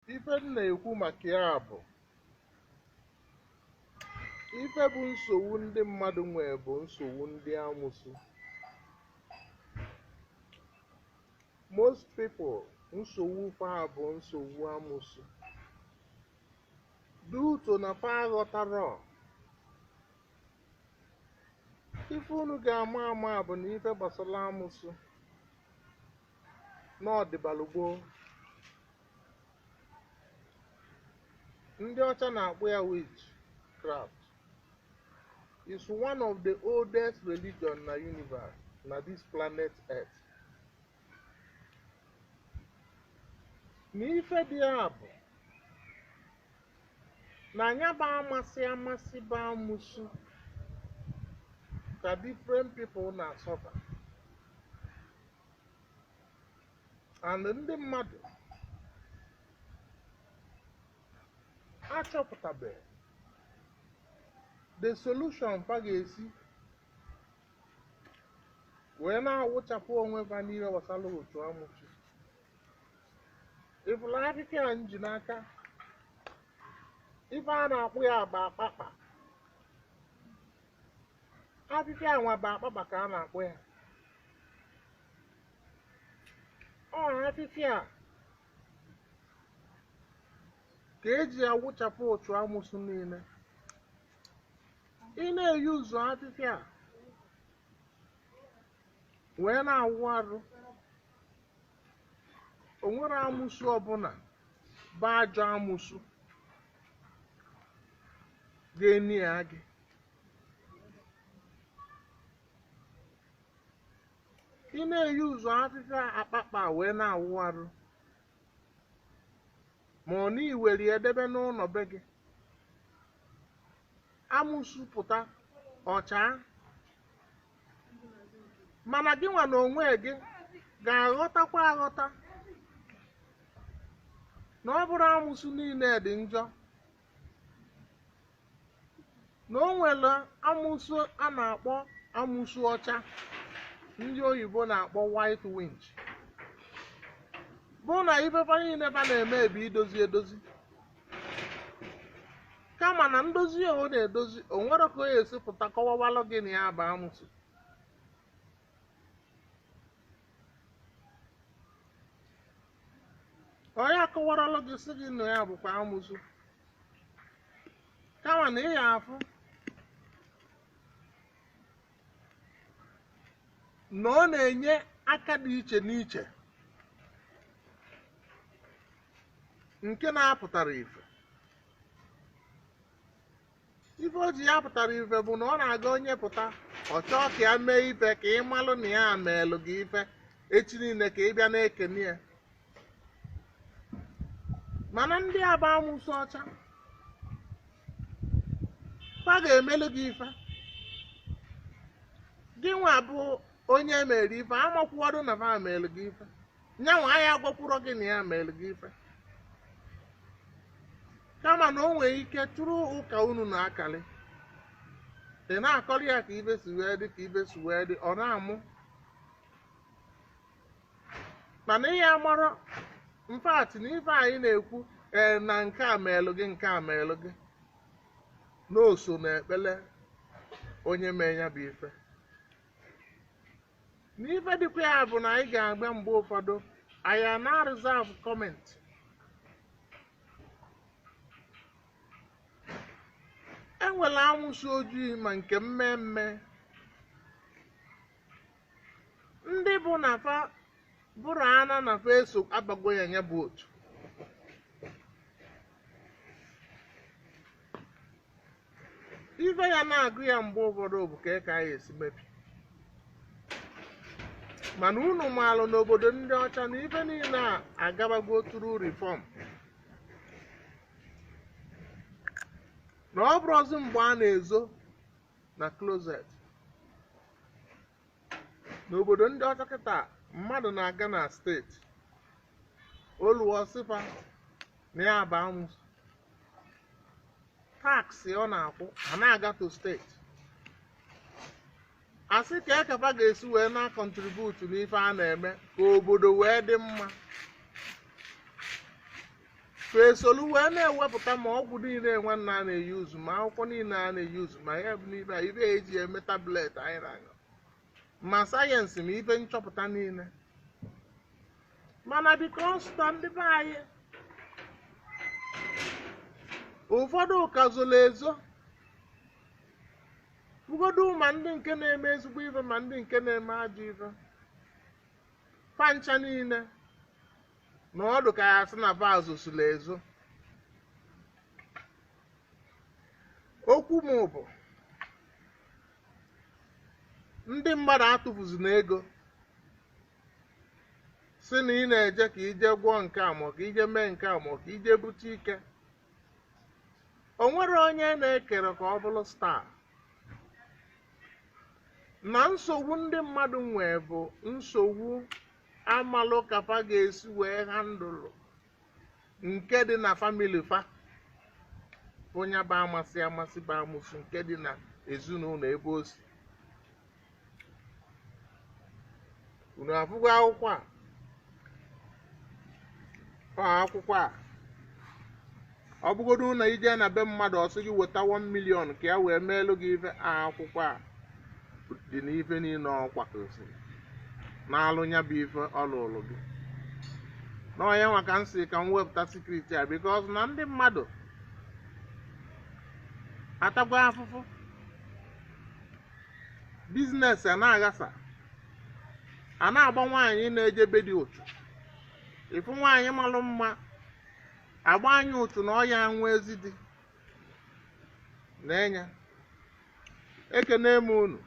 ife m na-ekwu maka ya bụ ife bụ nsogbu ndị mmadụ nwere bụ nsogbu ndị amụsụ. Most people nsogbu fa bụ nsogbu amụsụ due to na fa aghọtara ife unu ga-ama ama bụ na ife gbasara amụsụ n'ọdịbalụ gboo ndị ọcha na-akpọ ya witchcraft is one of the oldest religion na universe na this planet Earth. Na ife dị ya bụ na anya bụ amasị bụ amụsụ ka different people na-asọba and ndị mmadụ achọpụtabeghị the solution fa ga-esi wee na-awụchapụ onwe fa n'ihe gbasara otu amụsụ. Ifụla akụkọ a nji n'aka ife a na-akpụ ya bụ akpakpa. Akụkọ a nwa bụ akpakpa ka a na-akpụ ya. Ọ akụkọ a ka eji awụchapụ otu amụsụ niile. Ị na-eyi ụzọ akụkọ a wee na-awụ arụ, o nwere amụsụ ọbụla bụ ajọ amụsụ ga-eni ya gị. Ị na-eyi ụzọ akụkọ akpakpa wee na-awụ arụ ma ọ na iwere edebe n'ụlọ be gị, amụsụ pụta ọcha, mana gị nwa na onwe gị ga-aghọtakwa aghọta na ọ bụrụ amụsụ niile dị njọ, na o nwere amụsụ a na-akpọ amụsụ ọcha ndị oyibo na-akpọ white witch, bụ na ifefa niile fa na-eme ebe idozi edozi, kama na ndozi o na-edozi o nwere ka o esi pụta kọwawalụ gị na ya bụ amụsụ. Onye akọwaralụ gị sị gị na ya bụkwa amụsụ, kama na ị ya afụ na ọ na-enye aka dị iche n'iche nke na-apụtara ife. Ife o ji ya pụtara ife bụ na ọ na-aga onye pụta ọ chọọ ka ya mee ife ka ị malụ na ya meelụ gị ife echi niile ka ị bịa na-ekene ya. Mana ndị a bụ amụsụ ọcha, fa ga-emelụ gị ife, gị nwa bụ onye mere ife amakwụwado na fa meelụ gị ife, nyanwa anya agwakwuro gị na ya meelụ gị ife, kama na o nwere ike tụrụ ụka unu na-akali, ị na-akọrọ ya ka ibe si wee dị ka ibe si wee dị, ọ na-amụ. Mana ihe amara mfati na ife anyị na-ekwu na nke a meelụ gị nke a meelụ gị n'oso na ekpele onye mee ya bụ ife. N'ife dịkwa ya bụ na anyị ga-agba mgbe ụfọdụ anyị na-reserve comment enwere amụsụ ojii ma nke mmemme ndị bụ na fa bụrụ ana na fa eso abago ya nya bụ otu. Ife ya na-agụ ya mgbe ụfọdụ bụ ka ka anyị esi mebi, mana unu maalụ n'obodo ndị ọcha na ife niile a agabago turu reform, na ọ bụrụzi mgbe a na-ezo na closet. N'obodo ndị ọcha kịta mmadụ na-aga na steeti oluwo sifa na ya bụ amụsụ, taksị ọ na-akwụ a na-aga to steeti, asị ka ekapa ga-esi wee na-akọntributu n'ife a na-eme ka obodo wee dị mma. fesolu wee na-ewepụta ma ọgwụ niile nwanne a na-eyuzu ma akwụkwọ niile a na-eyuzu ma ihe bụ n'ibe ibe eji eme tablet anyị na-aṅụ ma sayensị ma ibe nchọpụta niile, mana bikos na ndị be anyị ụfọdụ ka zoro ezo, bugodu ma ndị nke na-eme ezigbo ibe ma ndị nke na-eme ajọ ibe, pancha niile na ọdụ ka ya sị na vaazụ sụla ezo. Okwu m bụ ndị mmadụ atụfuzi na ego si na ị na-eje ka ije gwọọ nke a ma ka ije mee nke a ma ka ije bute ike. O nwere onye na-ekere ka ọ bụrụ staa. Na nsogbu ndị mmadụ nwee bụ nsogbu amalụ kafa ga-esi wee handụlụ nke dị na famili fa, onye bụ amasị amasị bụ amụsụ nke dị na ezinụlọ ebe o si. Unu afụgo akwụkwọ a ọ bụgodu na ije na be mmadụ ọsị gị weta 1 million ka ya wee meelụ gị ife akwụkwọ a dị n'ife niile ọ kwakọsịrị na-alụ ya bụ ife ọlụlụ gị. N'ọnya nwa ka m si ka m wepụta sikriti a bikọs na ndị mmadụ atagwa afụfụ, biznes a na-aghasa, a na-agba nwaanyị na-ejebe dị ụtụ, ịfụ nwaanyị malụ mma agba anya ụtụ na ọya nwa ezi dị na-enye. Ekene m unu.